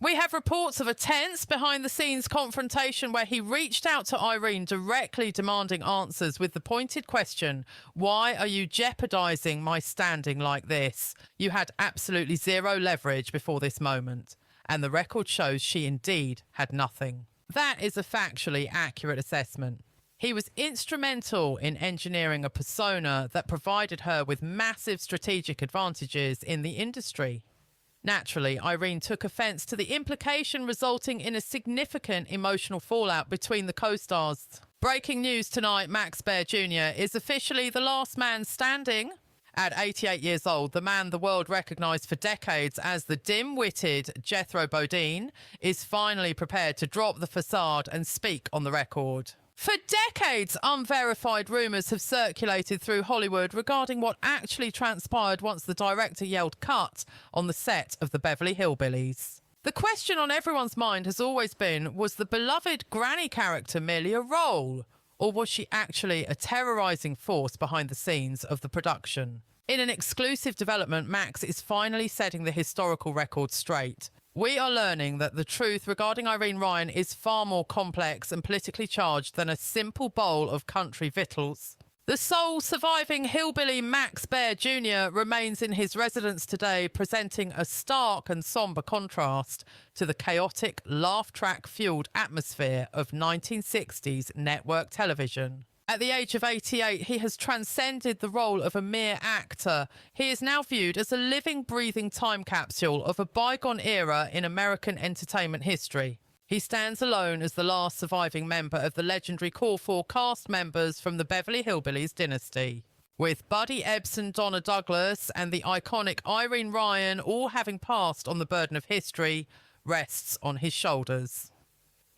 We have reports of a tense behind-the-scenes confrontation where he reached out to Irene directly demanding answers with the pointed question, "Why are you jeopardising my standing like this? You had absolutely zero leverage before this moment." And the record shows she indeed had nothing. That is a factually accurate assessment. He was instrumental in engineering a persona that provided her with massive strategic advantages in the industry. Naturally, Irene took offence to the implication, resulting in a significant emotional fallout between the co-stars. Breaking news tonight, Max Baer Jr. is officially the last man standing. At 88 years old, the man the world recognised for decades as the dim-witted Jethro Bodine is finally prepared to drop the facade and speak on the record. For decades, unverified rumours have circulated through Hollywood regarding what actually transpired once the director yelled "cut" on the set of the Beverly Hillbillies. The question on everyone's mind has always been, was the beloved granny character merely a role, or was she actually a terrorising force behind the scenes of the production? In an exclusive development, Max is finally setting the historical record straight. We are learning that the truth regarding Irene Ryan is far more complex and politically charged than a simple bowl of country victuals. The sole surviving hillbilly Max Baer Jr. remains in his residence today, presenting a stark and sombre contrast to the chaotic, laugh-track-fueled atmosphere of 1960s network television. At the age of 88, he has transcended the role of a mere actor. He is now viewed as a living, breathing time capsule of a bygone era in American entertainment history. He stands alone as the last surviving member of the legendary core four cast members from the Beverly Hillbillies dynasty. With Buddy Ebsen, Donna Douglas, and the iconic Irene Ryan all having passed on, the burden of history rests on his shoulders.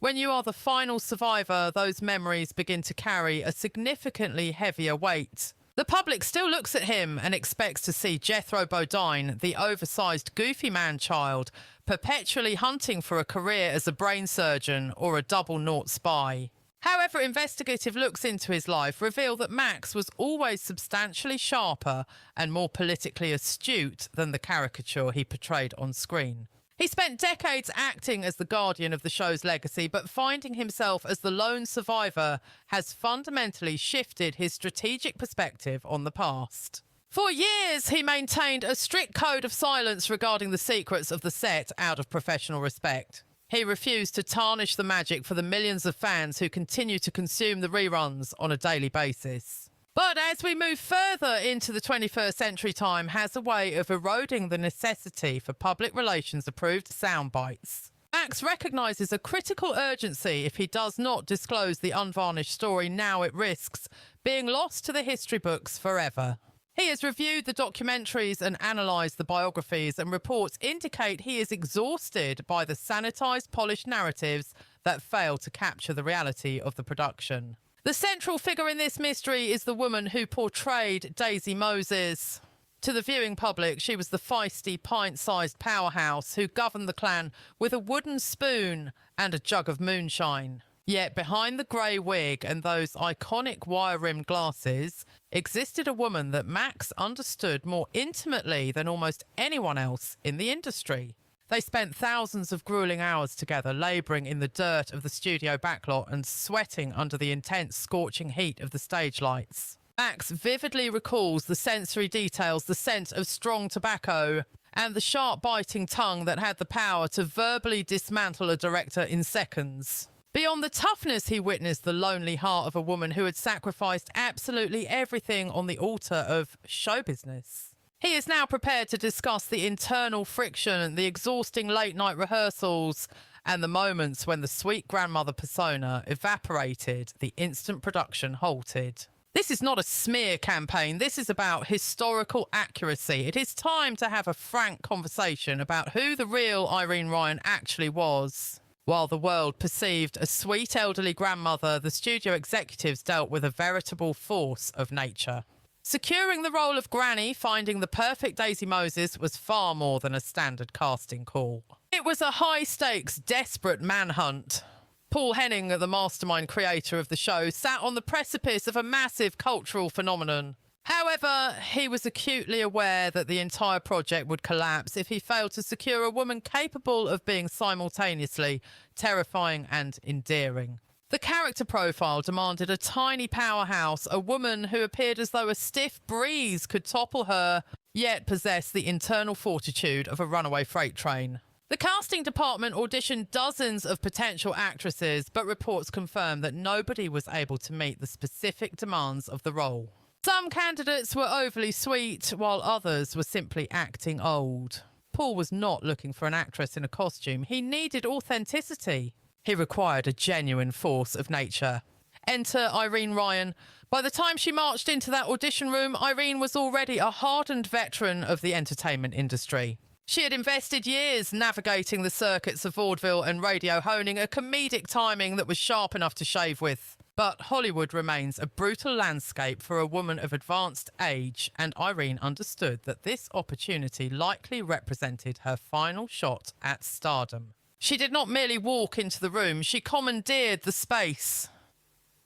When you are the final survivor, those memories begin to carry a significantly heavier weight. The public still looks at him and expects to see Jethro Bodine, the oversized goofy man-child, perpetually hunting for a career as a brain surgeon or a double-naught spy. However, investigative looks into his life reveal that Max was always substantially sharper and more politically astute than the caricature he portrayed on screen. He spent decades acting as the guardian of the show's legacy, but finding himself as the lone survivor has fundamentally shifted his strategic perspective on the past. For years, he maintained a strict code of silence regarding the secrets of the set out of professional respect. He refused to tarnish the magic for the millions of fans who continue to consume the reruns on a daily basis. But as we move further into the 21st century, time has a way of eroding the necessity for public relations approved sound bites. Max recognises a critical urgency. If he does not disclose the unvarnished story now, it risks being lost to the history books forever. He has reviewed the documentaries and analysed the biographies, and reports indicate he is exhausted by the sanitised, polished narratives that fail to capture the reality of the production. The central figure in this mystery is the woman who portrayed Daisy Moses. To the viewing public, she was the feisty, pint-sized powerhouse who governed the clan with a wooden spoon and a jug of moonshine. Yet behind the grey wig and those iconic wire-rimmed glasses existed a woman that Max understood more intimately than almost anyone else in the industry. They spent thousands of grueling hours together, labouring in the dirt of the studio backlot and sweating under the intense, scorching heat of the stage lights. Max vividly recalls the sensory details, the scent of strong tobacco, and the sharp biting tongue that had the power to verbally dismantle a director in seconds. Beyond the toughness, he witnessed the lonely heart of a woman who had sacrificed absolutely everything on the altar of show business. He is now prepared to discuss the internal friction, the exhausting late-night rehearsals, and the moments when the sweet grandmother persona evaporated, the instant production halted. This is not a smear campaign. This is about historical accuracy. It is time to have a frank conversation about who the real Irene Ryan actually was. While the world perceived a sweet elderly grandmother, the studio executives dealt with a veritable force of nature. Securing the role of Granny, finding the perfect Daisy Moses, was far more than a standard casting call. It was a high-stakes, desperate manhunt. Paul Henning, the mastermind creator of the show, sat on the precipice of a massive cultural phenomenon. However, he was acutely aware that the entire project would collapse if he failed to secure a woman capable of being simultaneously terrifying and endearing. The character profile demanded a tiny powerhouse, a woman who appeared as though a stiff breeze could topple her, yet possessed the internal fortitude of a runaway freight train. The casting department auditioned dozens of potential actresses, but reports confirmed that nobody was able to meet the specific demands of the role. Some candidates were overly sweet, while others were simply acting old. Paul was not looking for an actress in a costume. He needed authenticity. He required a genuine force of nature. Enter Irene Ryan. By the time she marched into that audition room, Irene was already a hardened veteran of the entertainment industry. She had invested years navigating the circuits of vaudeville and radio, honing a comedic timing that was sharp enough to shave with. But Hollywood remains a brutal landscape for a woman of advanced age, and Irene understood that this opportunity likely represented her final shot at stardom. She did not merely walk into the room, she commandeered the space.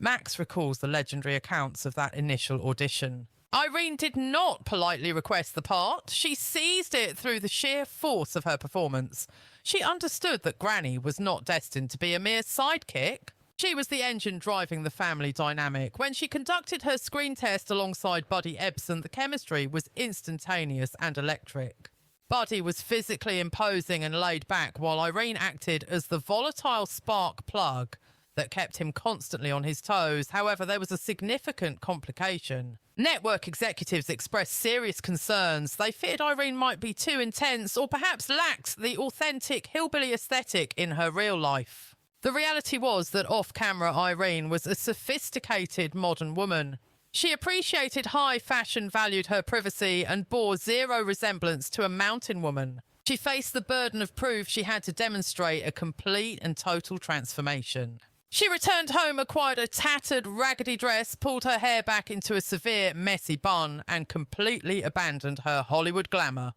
Max recalls the legendary accounts of that initial audition. Irene did not politely request the part. She seized it through the sheer force of her performance. She understood that Granny was not destined to be a mere sidekick. She was the engine driving the family dynamic. When she conducted her screen test alongside Buddy Ebsen, the chemistry was instantaneous and electric. Buddy was physically imposing and laid back, while Irene acted as the volatile spark plug that kept him constantly on his toes. However, there was a significant complication. Network executives expressed serious concerns. They feared Irene might be too intense or perhaps lacked the authentic hillbilly aesthetic in her real life. The reality was that off-camera Irene was a sophisticated modern woman. She appreciated high fashion, valued her privacy, and bore zero resemblance to a mountain woman. She faced the burden of proof she had to demonstrate a complete and total transformation. She returned home, acquired a tattered, raggedy dress, pulled her hair back into a severe, messy bun, and completely abandoned her Hollywood glamour.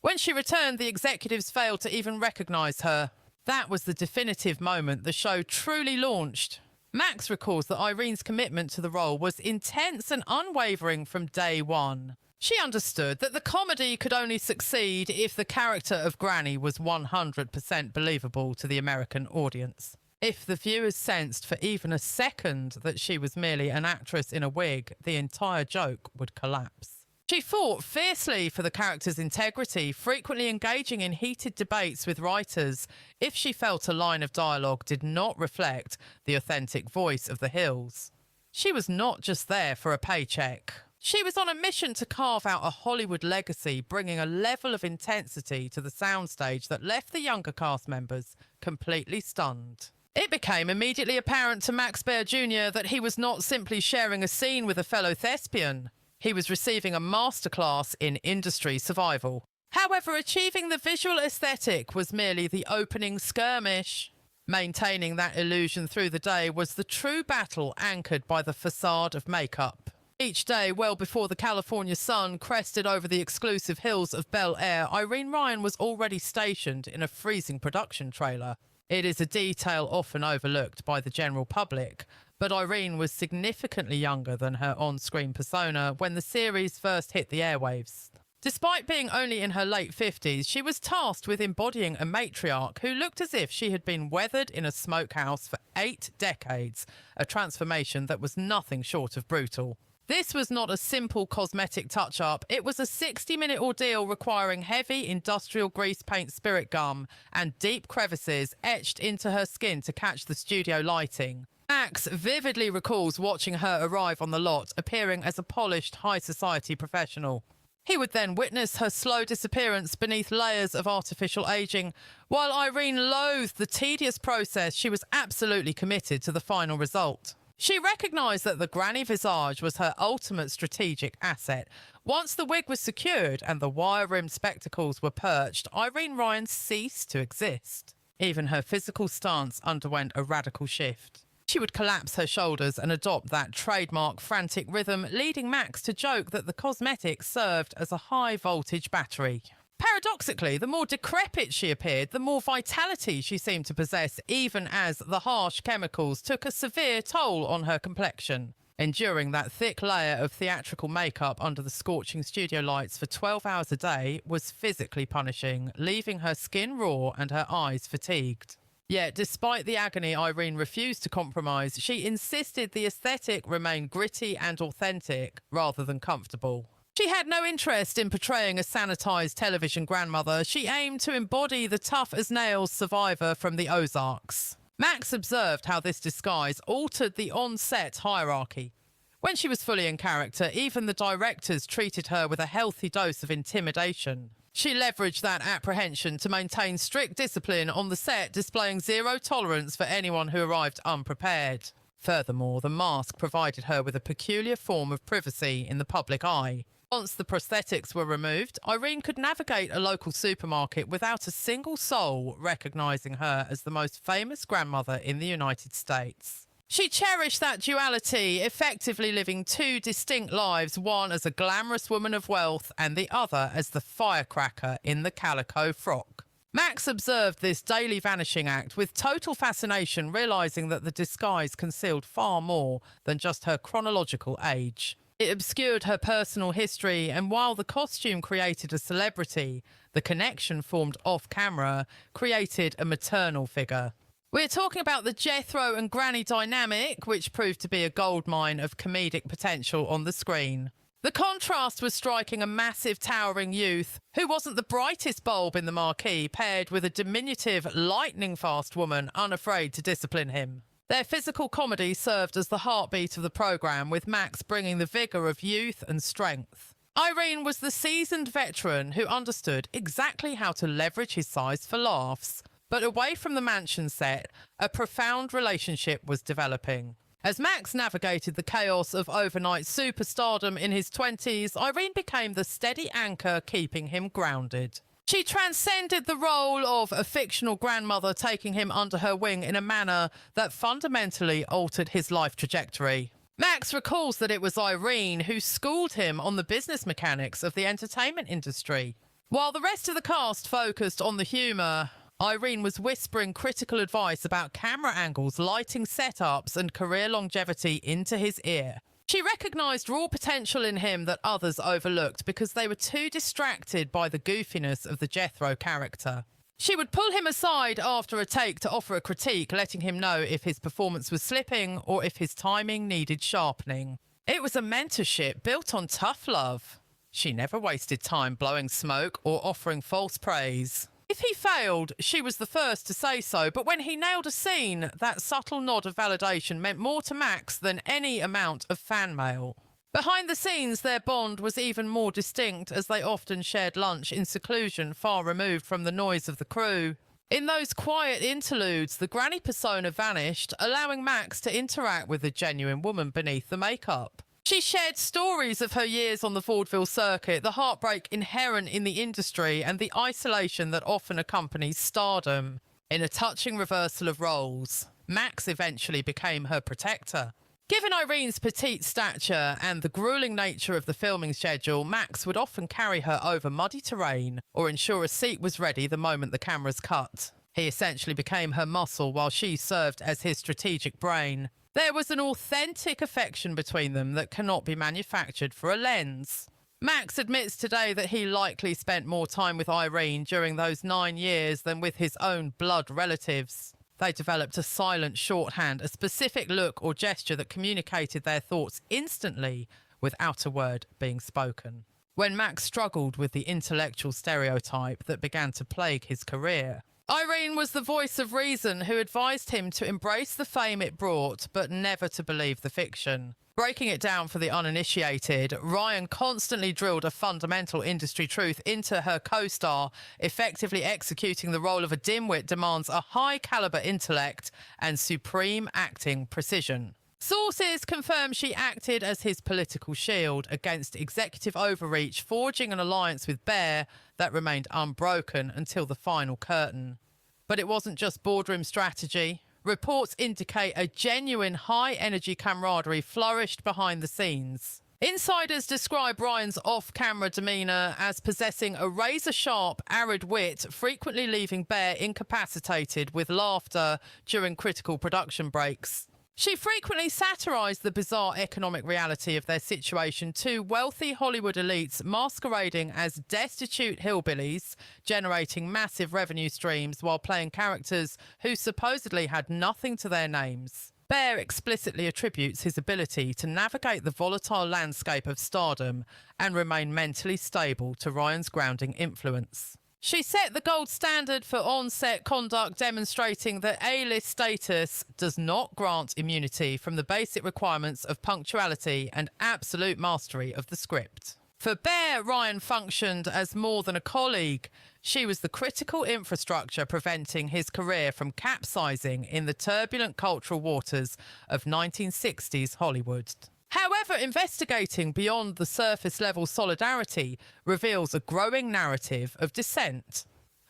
When she returned, the executives failed to even recognise her. That was the definitive moment the show truly launched. Max recalls that Irene's commitment to the role was intense and unwavering from day one. She understood that the comedy could only succeed if the character of Granny was 100% believable to the American audience. If the viewers sensed for even a second that she was merely an actress in a wig, the entire joke would collapse. She fought fiercely for the character's integrity, frequently engaging in heated debates with writers if she felt a line of dialogue did not reflect the authentic voice of the Hills. She was not just there for a paycheck. She was on a mission to carve out a Hollywood legacy, bringing a level of intensity to the soundstage that left the younger cast members completely stunned. It became immediately apparent to Max Baer Jr. that he was not simply sharing a scene with a fellow thespian. He was receiving a masterclass in industry survival. However, achieving the visual aesthetic was merely the opening skirmish. Maintaining that illusion through the day was the true battle anchored by the facade of makeup. Each day, well before the California sun crested over the exclusive hills of Bel Air, Irene Ryan was already stationed in a freezing production trailer. It is a detail often overlooked by the general public, but Irene was significantly younger than her on-screen persona when the series first hit the airwaves. Despite being only in her late 50s, she was tasked with embodying a matriarch who looked as if she had been weathered in a smokehouse for 8 decades, a transformation that was nothing short of brutal. This was not a simple cosmetic touch-up. It was a 60-minute ordeal requiring heavy industrial grease paint spirit gum and deep crevices etched into her skin to catch the studio lighting. Max vividly recalls watching her arrive on the lot, appearing as a polished high society professional. He would then witness her slow disappearance beneath layers of artificial aging. While Irene loathed the tedious process, she was absolutely committed to the final result. She recognised that the granny visage was her ultimate strategic asset. Once the wig was secured and the wire-rimmed spectacles were perched, Irene Ryan ceased to exist. Even her physical stance underwent a radical shift. She would collapse her shoulders and adopt that trademark frantic rhythm, leading Max to joke that the cosmetic served as a high-voltage battery. Paradoxically, the more decrepit she appeared, the more vitality she seemed to possess, even as the harsh chemicals took a severe toll on her complexion. Enduring that thick layer of theatrical makeup under the scorching studio lights for 12 hours a day was physically punishing, leaving her skin raw and her eyes fatigued. Yet, despite the agony, Irene refused to compromise. She insisted the aesthetic remain gritty and authentic rather than comfortable. She had no interest in portraying a sanitised television grandmother. She aimed to embody the tough-as-nails survivor from the Ozarks. Max observed how this disguise altered the on-set hierarchy. When she was fully in character, even the directors treated her with a healthy dose of intimidation. She leveraged that apprehension to maintain strict discipline on the set, displaying zero tolerance for anyone who arrived unprepared. Furthermore, the mask provided her with a peculiar form of privacy in the public eye. Once the prosthetics were removed, Irene could navigate a local supermarket without a single soul recognising her as the most famous grandmother in the United States. She cherished that duality, effectively living two distinct lives, one as a glamorous woman of wealth and the other as the firecracker in the calico frock. Max observed this daily vanishing act with total fascination, realising that the disguise concealed far more than just her chronological age. It obscured her personal history, and while the costume created a celebrity, the connection formed off-camera created a maternal figure. We're talking about the Jethro and Granny dynamic, which proved to be a goldmine of comedic potential on the screen. The contrast was striking: a massive, towering youth who wasn't the brightest bulb in the marquee, paired with a diminutive, lightning-fast woman unafraid to discipline him. Their physical comedy served as the heartbeat of the programme, with Max bringing the vigour of youth and strength. Irene was the seasoned veteran who understood exactly how to leverage his size for laughs. But away from the mansion set, a profound relationship was developing. As Max navigated the chaos of overnight superstardom in his 20s, Irene became the steady anchor keeping him grounded. She transcended the role of a fictional grandmother, taking him under her wing in a manner that fundamentally altered his life trajectory. Max recalls that it was Irene who schooled him on the business mechanics of the entertainment industry. While the rest of the cast focused on the humour, Irene was whispering critical advice about camera angles, lighting setups, and career longevity into his ear. She recognised raw potential in him that others overlooked because they were too distracted by the goofiness of the Jethro character. She would pull him aside after a take to offer a critique, letting him know if his performance was slipping or if his timing needed sharpening. It was a mentorship built on tough love. She never wasted time blowing smoke or offering false praise. If he failed, she was the first to say so, but when he nailed a scene, that subtle nod of validation meant more to Max than any amount of fan mail. Behind the scenes, their bond was even more distinct, as they often shared lunch in seclusion, far removed from the noise of the crew. In those quiet interludes, the granny persona vanished, allowing Max to interact with the genuine woman beneath the makeup. She shared stories of her years on the vaudeville circuit, the heartbreak inherent in the industry, and the isolation that often accompanies stardom. In a touching reversal of roles, Max eventually became her protector. Given Irene's petite stature and the grueling nature of the filming schedule, Max would often carry her over muddy terrain or ensure a seat was ready the moment the cameras cut. He essentially became her muscle while she served as his strategic brain. There was an authentic affection between them that cannot be manufactured for a lens. Max admits today that he likely spent more time with Irene during those 9 years than with his own blood relatives. They developed a silent shorthand, a specific look or gesture that communicated their thoughts instantly without a word being spoken. When Max struggled with the intellectual stereotype that began to plague his career, Irene was the voice of reason who advised him to embrace the fame it brought, but never to believe the fiction. Breaking it down for the uninitiated, Ryan constantly drilled a fundamental industry truth into her co-star. Effectively executing the role of a dimwit demands a high-caliber intellect and supreme acting precision. Sources confirm she acted as his political shield against executive overreach, forging an alliance with Baer that remained unbroken until the final curtain. But it wasn't just boardroom strategy. Reports indicate a genuine high-energy camaraderie flourished behind the scenes. Insiders describe Ryan's off-camera demeanour as possessing a razor-sharp, arid wit, frequently leaving Baer incapacitated with laughter during critical production breaks. She frequently satirised the bizarre economic reality of their situation to wealthy Hollywood elites masquerading as destitute hillbillies, generating massive revenue streams while playing characters who supposedly had nothing to their names. Baer explicitly attributes his ability to navigate the volatile landscape of stardom and remain mentally stable to Ryan's grounding influence. She set the gold standard for on-set conduct, demonstrating that A-list status does not grant immunity from the basic requirements of punctuality and absolute mastery of the script. For Baer, Ryan functioned as more than a colleague. She was the critical infrastructure preventing his career from capsizing in the turbulent cultural waters of 1960s Hollywood. However, investigating beyond the surface-level solidarity reveals a growing narrative of dissent.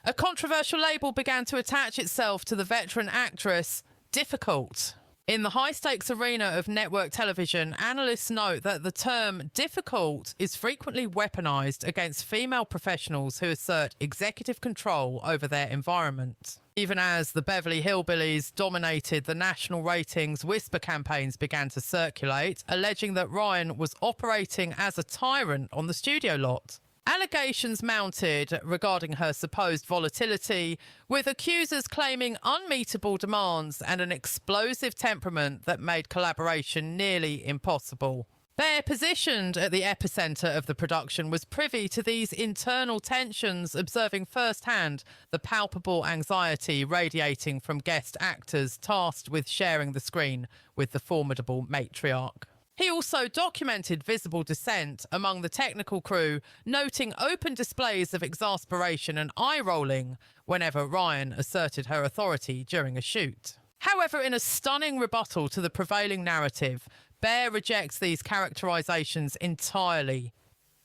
A controversial label began to attach itself to the veteran actress, difficult. In the high-stakes arena of network television, analysts note that the term difficult is frequently weaponized against female professionals who assert executive control over their environment. Even as the Beverly Hillbillies dominated the national ratings, whisper campaigns began to circulate, alleging that Ryan was operating as a tyrant on the studio lot. Allegations mounted regarding her supposed volatility, with accusers claiming unmeetable demands and an explosive temperament that made collaboration nearly impossible. Baer, positioned at the epicenter of the production, was privy to these internal tensions, observing firsthand the palpable anxiety radiating from guest actors tasked with sharing the screen with the formidable matriarch. He also documented visible dissent among the technical crew, noting open displays of exasperation and eye-rolling whenever Ryan asserted her authority during a shoot. However, in a stunning rebuttal to the prevailing narrative, Baer rejects these characterizations entirely.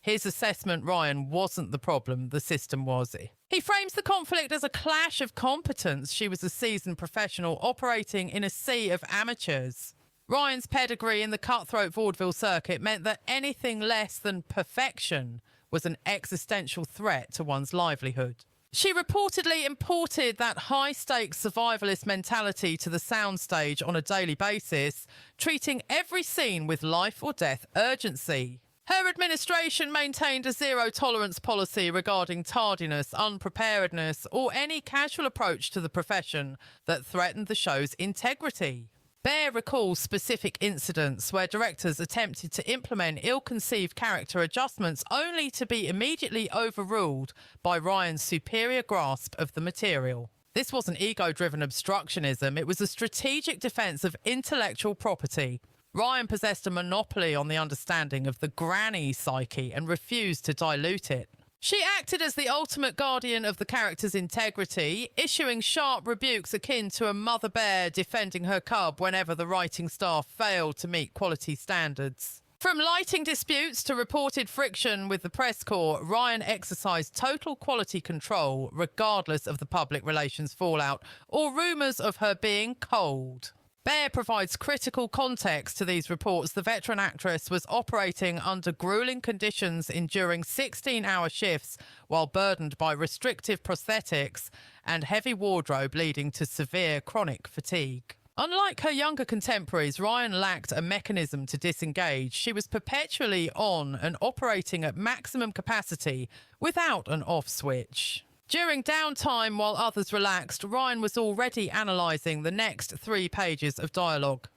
His assessment Ryan wasn't the problem, the system was. He frames the conflict as a clash of competence. She was a seasoned professional operating in a sea of amateurs. Ryan's pedigree in the cutthroat vaudeville circuit meant that anything less than perfection was an existential threat to one's livelihood. She reportedly imported that high-stakes survivalist mentality to the soundstage on a daily basis, treating every scene with life-or-death urgency. Her administration maintained a zero-tolerance policy regarding tardiness, unpreparedness, or any casual approach to the profession that threatened the show's integrity. Baer recalls specific incidents where directors attempted to implement ill-conceived character adjustments only to be immediately overruled by Ryan's superior grasp of the material. This wasn't ego-driven obstructionism, it was a strategic defense of intellectual property. Ryan possessed a monopoly on the understanding of the granny psyche and refused to dilute it. She acted as the ultimate guardian of the character's integrity, issuing sharp rebukes akin to a mother bear defending her cub whenever the writing staff failed to meet quality standards. From lighting disputes to reported friction with the press corps, Ryan exercised total quality control regardless of the public relations fallout or rumours of her being cold. Baer provides critical context to these reports. The veteran actress was operating under grueling conditions, enduring 16-hour shifts while burdened by restrictive prosthetics and heavy wardrobe, leading to severe chronic fatigue. Unlike her younger contemporaries, Ryan lacked a mechanism to disengage. She was perpetually on and operating at maximum capacity without an off switch. During downtime, while others relaxed, Ryan was already analysing the next 3 pages of dialogue.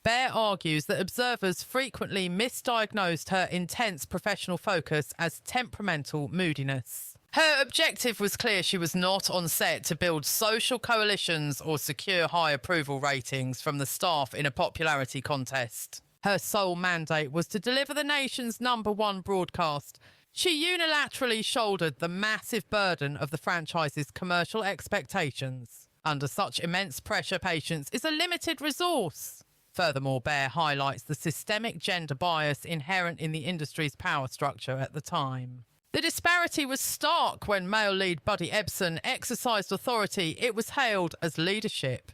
Baer argues that observers frequently misdiagnosed her intense professional focus as temperamental moodiness. Her objective was clear. She was not on set to build social coalitions or secure high approval ratings from the staff in a popularity contest. Her sole mandate was to deliver the nation's #1 broadcast. She unilaterally shouldered the massive burden of the franchise's commercial expectations. Under such immense pressure, patience is a limited resource. Furthermore, Baer highlights the systemic gender bias inherent in the industry's power structure at the time. The disparity was stark when male lead Buddy Ebsen exercised authority. It was hailed as leadership.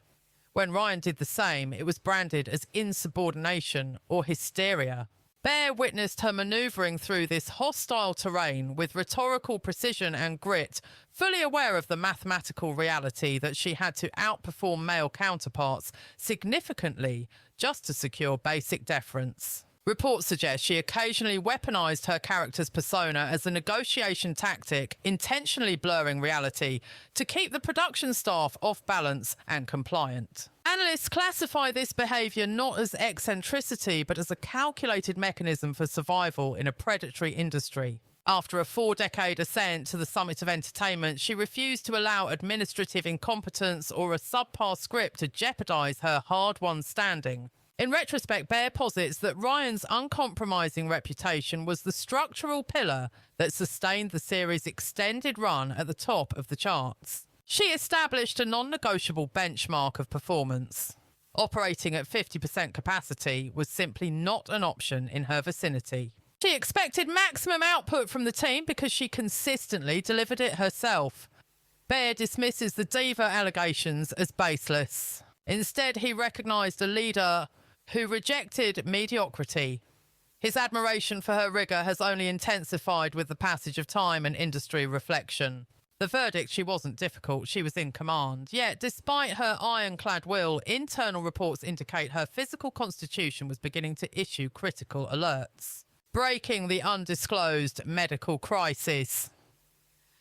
When Ryan did the same, it was branded as insubordination or hysteria. Baer witnessed her manoeuvring through this hostile terrain with rhetorical precision and grit, fully aware of the mathematical reality that she had to outperform male counterparts significantly just to secure basic deference. Reports suggest she occasionally weaponized her character's persona as a negotiation tactic, intentionally blurring reality to keep the production staff off balance and compliant. Analysts classify this behaviour not as eccentricity, but as a calculated mechanism for survival in a predatory industry. After a 4-decade ascent to the summit of entertainment, she refused to allow administrative incompetence or a subpar script to jeopardise her hard-won standing. In retrospect, Baer posits that Ryan's uncompromising reputation was the structural pillar that sustained the series' extended run at the top of the charts. She established a non-negotiable benchmark of performance. Operating at 50% capacity was simply not an option in her vicinity. She expected maximum output from the team because she consistently delivered it herself. Baer dismisses the diva allegations as baseless. Instead, he recognised a leader who rejected mediocrity. His admiration for her rigour has only intensified with the passage of time and industry reflection. The verdict: she wasn't difficult, she was in command. Yet, despite her ironclad will, internal reports indicate her physical constitution was beginning to issue critical alerts, breaking the undisclosed medical crisis.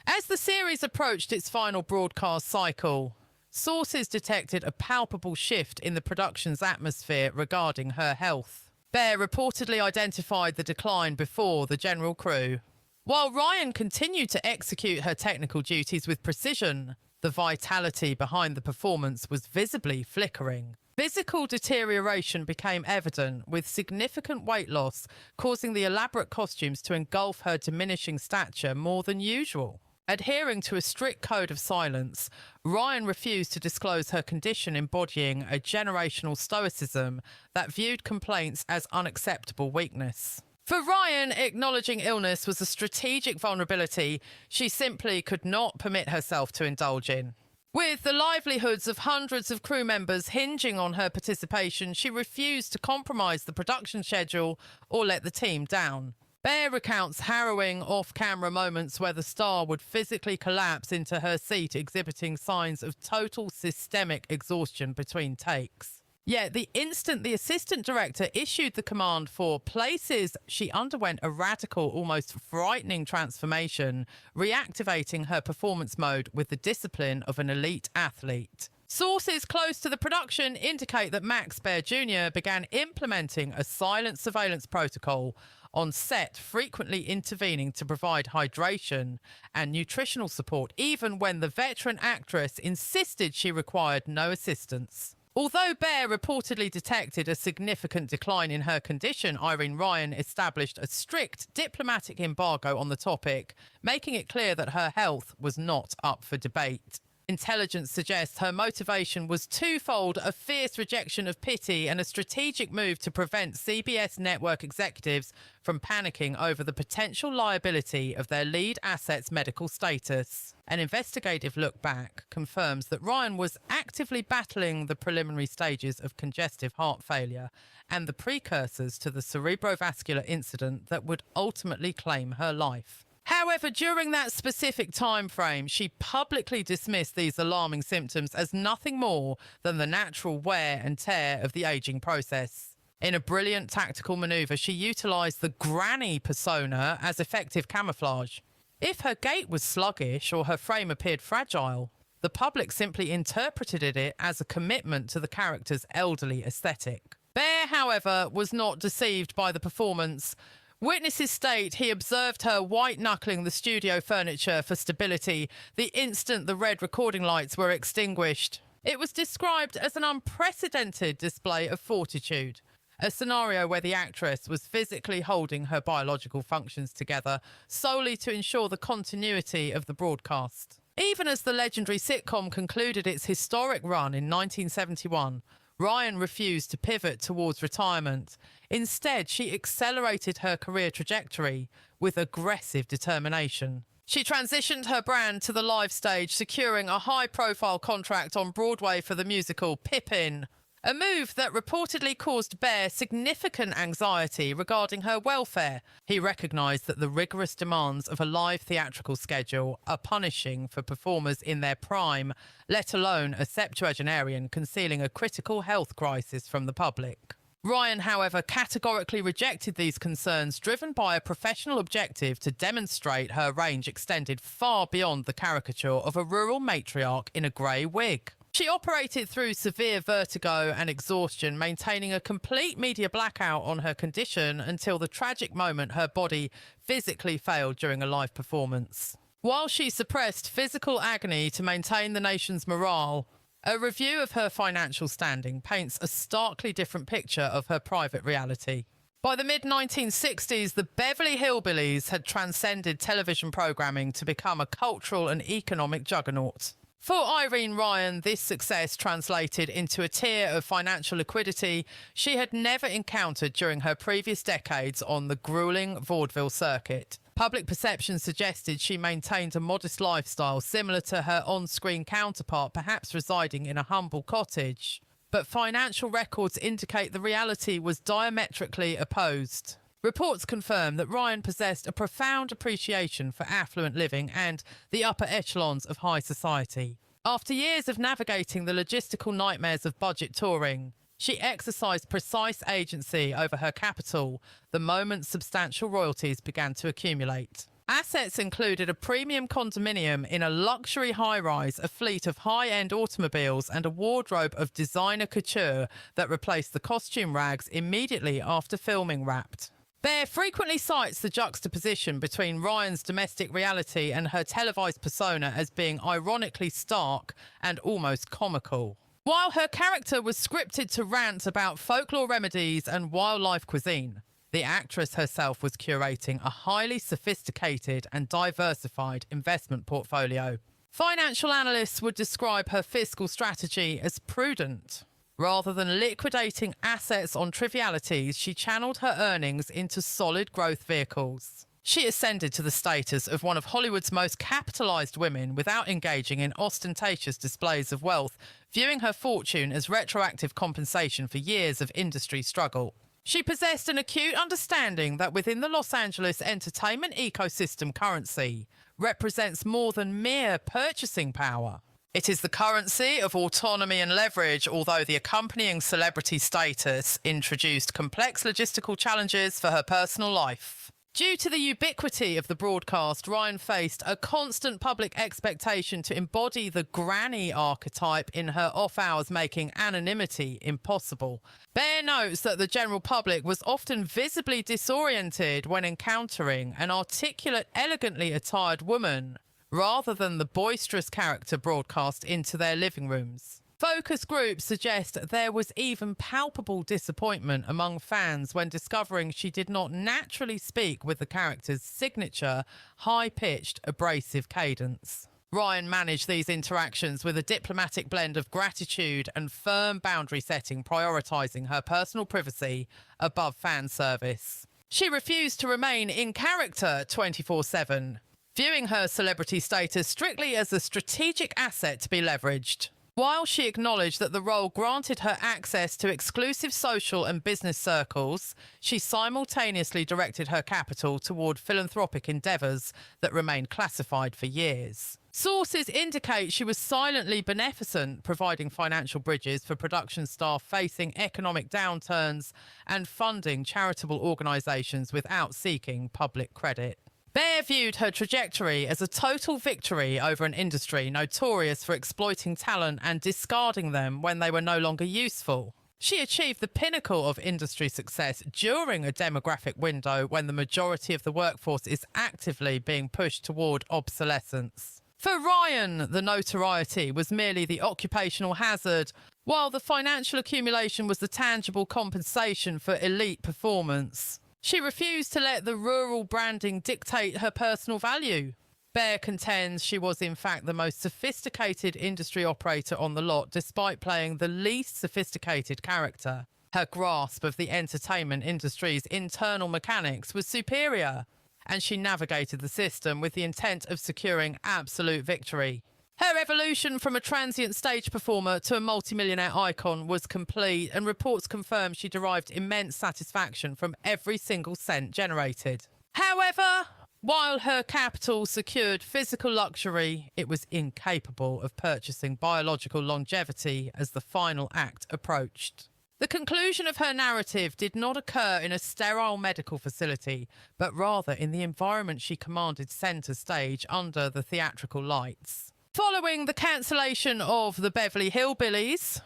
As the series approached its final broadcast cycle, sources detected a palpable shift in the production's atmosphere regarding her health. Baer reportedly identified the decline before the general crew. While Ryan continued to execute her technical duties with precision, the vitality behind the performance was visibly flickering. Physical deterioration became evident, with significant weight loss causing the elaborate costumes to engulf her diminishing stature more than usual. Adhering to a strict code of silence, Ryan refused to disclose her condition, embodying a generational stoicism that viewed complaints as unacceptable weakness. For Ryan, acknowledging illness was a strategic vulnerability she simply could not permit herself to indulge in. With the livelihoods of hundreds of crew members hinging on her participation, she refused to compromise the production schedule or let the team down. Baer recounts harrowing off-camera moments where the star would physically collapse into her seat, exhibiting signs of total systemic exhaustion between takes. Yet the instant the assistant director issued the command for places, she underwent a radical, almost frightening transformation, reactivating her performance mode with the discipline of an elite athlete. Sources close to the production indicate that Max Baer Jr. began implementing a silent surveillance protocol on set, frequently intervening to provide hydration and nutritional support, even when the veteran actress insisted she required no assistance. Although Baer reportedly detected a significant decline in her condition, Irene Ryan established a strict diplomatic embargo on the topic, making it clear that her health was not up for debate. Intelligence suggests her motivation was twofold: a fierce rejection of pity and a strategic move to prevent CBS network executives from panicking over the potential liability of their lead asset's medical status. An investigative look back confirms that Ryan was actively battling the preliminary stages of congestive heart failure and the precursors to the cerebrovascular incident that would ultimately claim her life. However, during that specific time frame, she publicly dismissed these alarming symptoms as nothing more than the natural wear and tear of the aging process. In a brilliant tactical maneuver, she utilised the granny persona as effective camouflage. If her gait was sluggish or her frame appeared fragile, the public simply interpreted it as a commitment to the character's elderly aesthetic. Baer, however, was not deceived by the performance. Witnesses state he observed her white-knuckling the studio furniture for stability the instant the red recording lights were extinguished. It was described as an unprecedented display of fortitude, a scenario where the actress was physically holding her biological functions together solely to ensure the continuity of the broadcast. Even as the legendary sitcom concluded its historic run in 1971, Ryan refused to pivot towards retirement. Instead, she accelerated her career trajectory with aggressive determination. She transitioned her brand to the live stage, securing a high-profile contract on Broadway for the musical Pippin. a move that reportedly caused Baer significant anxiety regarding her welfare. He recognised that the rigorous demands of a live theatrical schedule are punishing for performers in their prime, let alone a septuagenarian concealing a critical health crisis from the public. Ryan, however, categorically rejected these concerns, driven by a professional objective to demonstrate her range extended far beyond the caricature of a rural matriarch in a grey wig. She operated through severe vertigo and exhaustion, maintaining a complete media blackout on her condition until the tragic moment her body physically failed during a live performance. While she suppressed physical agony to maintain the nation's morale, a review of her financial standing paints a starkly different picture of her private reality. By the mid-1960s, the Beverly Hillbillies had transcended television programming to become a cultural and economic juggernaut. For Irene Ryan, this success translated into a tier of financial liquidity she had never encountered during her previous decades on the grueling vaudeville circuit. Public perception suggested she maintained a modest lifestyle similar to her on-screen counterpart, perhaps residing in a humble cottage. But financial records indicate the reality was diametrically opposed. Reports confirm that Ryan possessed a profound appreciation for affluent living and the upper echelons of high society. After years of navigating the logistical nightmares of budget touring, she exercised precise agency over her capital the moment substantial royalties began to accumulate. Assets included a premium condominium in a luxury high-rise, a fleet of high-end automobiles, and a wardrobe of designer couture that replaced the costume rags immediately after filming wrapped. Baer frequently cites the juxtaposition between Ryan's domestic reality and her televised persona as being ironically stark and almost comical. While her character was scripted to rant about folklore remedies and wildlife cuisine, the actress herself was curating a highly sophisticated and diversified investment portfolio. Financial analysts would describe her fiscal strategy as prudent. Rather than liquidating assets on trivialities, she channeled her earnings into solid growth vehicles. She ascended to the status of one of Hollywood's most capitalized women without engaging in ostentatious displays of wealth, viewing her fortune as retroactive compensation for years of industry struggle. She possessed an acute understanding that within the Los Angeles entertainment ecosystem, currency represents more than mere purchasing power. It is the currency of autonomy and leverage, although the accompanying celebrity status introduced complex logistical challenges for her personal life. Due to the ubiquity of the broadcast, Ryan faced a constant public expectation to embody the granny archetype in her off-hours, making anonymity impossible. Baer notes that the general public was often visibly disoriented when encountering an articulate, elegantly attired woman, rather than the boisterous character broadcast into their living rooms. Focus groups suggest there was even palpable disappointment among fans when discovering she did not naturally speak with the character's signature, high-pitched, abrasive cadence. Ryan managed these interactions with a diplomatic blend of gratitude and firm boundary setting, prioritising her personal privacy above fan service. She refused to remain in character 24/7, viewing her celebrity status strictly as a strategic asset to be leveraged. While she acknowledged that the role granted her access to exclusive social and business circles, she simultaneously directed her capital toward philanthropic endeavours that remained classified for years. Sources indicate she was silently beneficent, providing financial bridges for production staff facing economic downturns and funding charitable organisations without seeking public credit. Baer viewed her trajectory as a total victory over an industry notorious for exploiting talent and discarding them when they were no longer useful. She achieved the pinnacle of industry success during a demographic window when the majority of the workforce is actively being pushed toward obsolescence. For Ryan, the notoriety was merely the occupational hazard, while the financial accumulation was the tangible compensation for elite performance. She refused to let the rural branding dictate her personal value. Baer contends she was in fact the most sophisticated industry operator on the lot, despite playing the least sophisticated character. Her grasp of the entertainment industry's internal mechanics was superior, and she navigated the system with the intent of securing absolute victory. Her evolution from a transient stage performer to a multimillionaire icon was complete, and reports confirm she derived immense satisfaction from every single cent generated. However, while her capital secured physical luxury, it was incapable of purchasing biological longevity as the final act approached. The conclusion of her narrative did not occur in a sterile medical facility, but rather in the environment she commanded centre stage under the theatrical lights. Following the cancellation of the Beverly Hillbillies,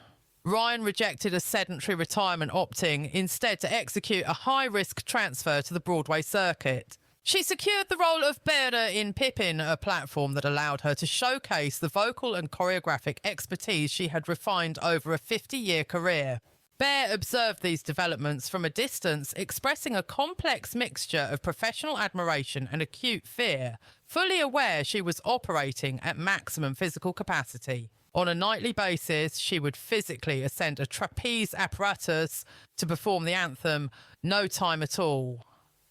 Ryan rejected a sedentary retirement, opting instead to execute a high-risk transfer to the Broadway circuit. She secured the role of Baer in Pippin, a platform that allowed her to showcase the vocal and choreographic expertise she had refined over a 50-year career. Baer observed these developments from a distance, expressing a complex mixture of professional admiration and acute fear, fully aware she was operating at maximum physical capacity. On a nightly basis, she would physically ascend a trapeze apparatus to perform the anthem "No Time at All,"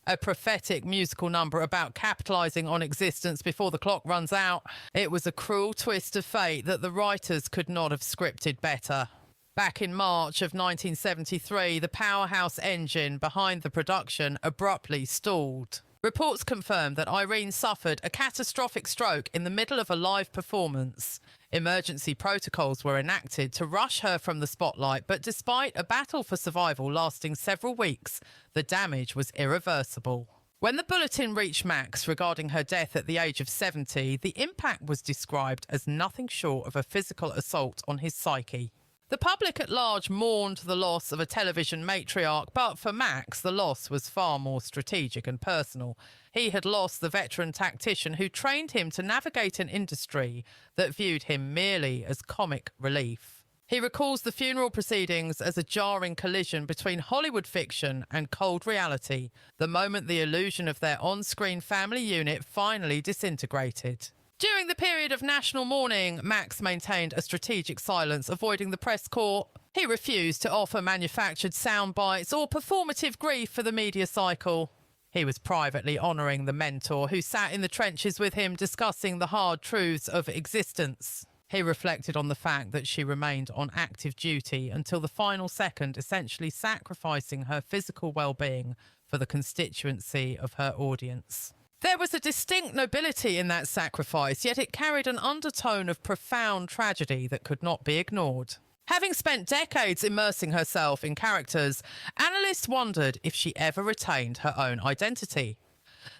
a prophetic musical number about capitalising on existence before the clock runs out. It was a cruel twist of fate that the writers could not have scripted better. Back in March of 1973, the powerhouse engine behind the production abruptly stalled. Reports confirmed that Irene suffered a catastrophic stroke in the middle of a live performance. Emergency protocols were enacted to rush her from the spotlight, but despite a battle for survival lasting several weeks, the damage was irreversible. When the bulletin reached Max regarding her death at the age of 70, the impact was described as nothing short of a physical assault on his psyche. The public at large mourned the loss of a television matriarch, but for Max, the loss was far more strategic and personal. He had lost the veteran tactician who trained him to navigate an industry that viewed him merely as comic relief. He recalls the funeral proceedings as a jarring collision between Hollywood fiction and cold reality, the moment the illusion of their on-screen family unit finally disintegrated. During the period of national mourning, Max maintained a strategic silence, avoiding the press corps. He refused to offer manufactured sound bites or performative grief for the media cycle. He was privately honouring the mentor who sat in the trenches with him, discussing the hard truths of existence. He reflected on the fact that she remained on active duty until the final second, essentially sacrificing her physical well-being for the constituency of her audience. There was a distinct nobility in that sacrifice, yet it carried an undertone of profound tragedy that could not be ignored. Having spent decades immersing herself in characters, analysts wondered if she ever retained her own identity.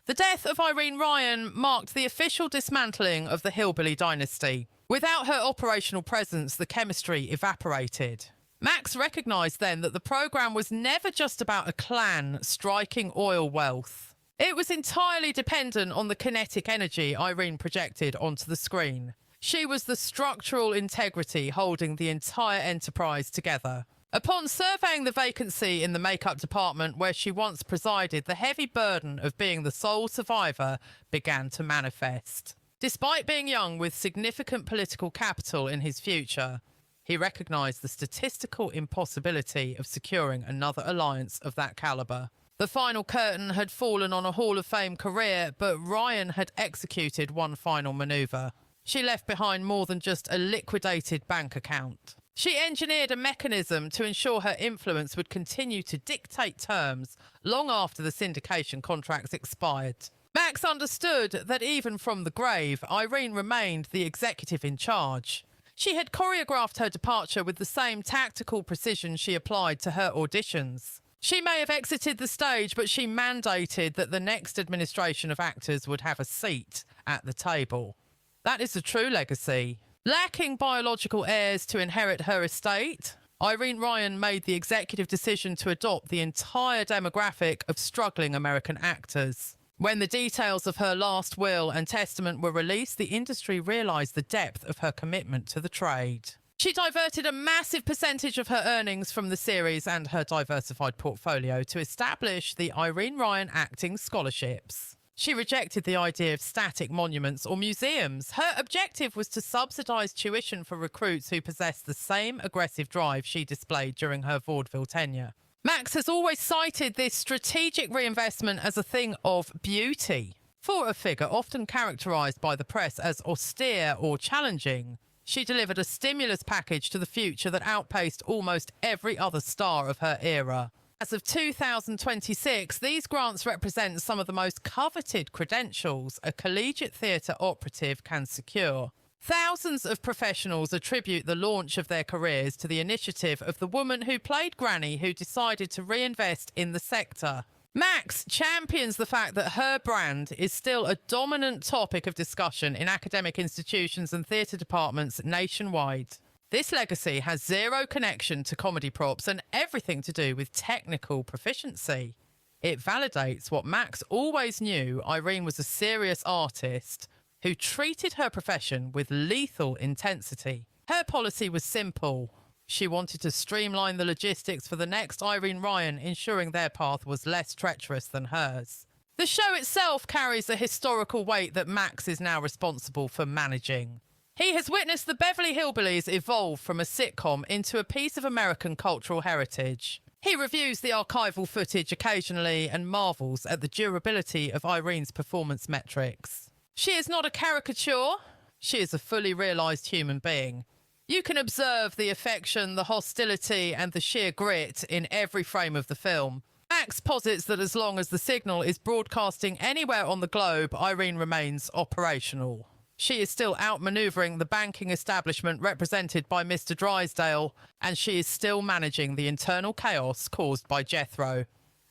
The death of Irene Ryan marked the official dismantling of the Hillbilly dynasty. Without her operational presence, the chemistry evaporated. Max recognised then that the programme was never just about a clan striking oil wealth. It was entirely dependent on the kinetic energy Irene projected onto the screen. She was the structural integrity holding the entire enterprise together. Upon surveying the vacancy in the makeup department where she once presided, the heavy burden of being the sole survivor began to manifest. Despite being young with significant political capital in his future, he recognised the statistical impossibility of securing another alliance of that calibre. The final curtain had fallen on a Hall of Fame career, but Ryan had executed one final manoeuvre. She left behind more than just a liquidated bank account. She engineered a mechanism to ensure her influence would continue to dictate terms long after the syndication contracts expired. Max understood that even from the grave, Irene remained the executive in charge. She had choreographed her departure with the same tactical precision she applied to her auditions. She may have exited the stage, but she mandated that the next administration of actors would have a seat at the table. That is a true legacy. Lacking biological heirs to inherit her estate, Irene Ryan made the executive decision to adopt the entire demographic of struggling American actors. When the details of her last will and testament were released, the industry realised the depth of her commitment to the trade. She diverted a massive percentage of her earnings from the series and her diversified portfolio to establish the Irene Ryan Acting Scholarships. She rejected the idea of static monuments or museums. Her objective was to subsidise tuition for recruits who possessed the same aggressive drive she displayed during her vaudeville tenure. Max has always cited this strategic reinvestment as a thing of beauty. For a figure often characterised by the press as austere or challenging, she delivered a stimulus package to the future that outpaced almost every other star of her era. As of 2026, these grants represent some of the most coveted credentials a collegiate theatre operative can secure. Thousands of professionals attribute the launch of their careers to the initiative of the woman who played Granny who decided to reinvest in the sector. Max champions the fact that her brand is still a dominant topic of discussion in academic institutions and theatre departments nationwide. This legacy has zero connection to comedy props and everything to do with technical proficiency. It validates what Max always knew: Irene was a serious artist who treated her profession with lethal intensity. Her policy was simple. She wanted to streamline the logistics for the next Irene Ryan, ensuring their path was less treacherous than hers. The show itself carries a historical weight that Max is now responsible for managing. He has witnessed the Beverly Hillbillies evolve from a sitcom into a piece of American cultural heritage. He reviews the archival footage occasionally and marvels at the durability of Irene's performance metrics. She is not a caricature. She is a fully realised human being. You can observe the affection, the hostility and the sheer grit in every frame of the film. Max posits that as long as the signal is broadcasting anywhere on the globe, Irene remains operational. She is still outmanoeuvring the banking establishment represented by Mr. Drysdale, and she is still managing the internal chaos caused by Jethro.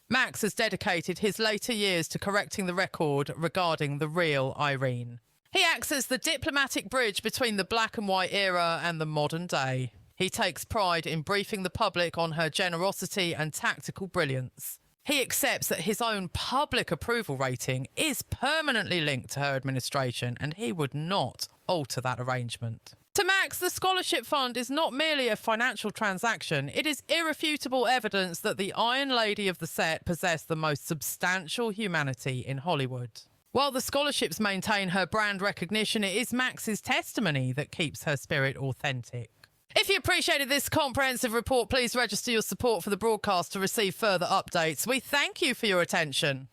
Max has dedicated his later years to correcting the record regarding the real Irene. He acts as the diplomatic bridge between the black and white era and the modern day. He takes pride in briefing the public on her generosity and tactical brilliance. He accepts that his own public approval rating is permanently linked to her administration, and he would not alter that arrangement. To Max, the scholarship fund is not merely a financial transaction. It is irrefutable evidence that the Iron Lady of the set possessed the most substantial humanity in Hollywood. While the scholarships maintain her brand recognition, it is Max's testimony that keeps her spirit authentic. If you appreciated this comprehensive report, please register your support for the broadcast to receive further updates. We thank you for your attention.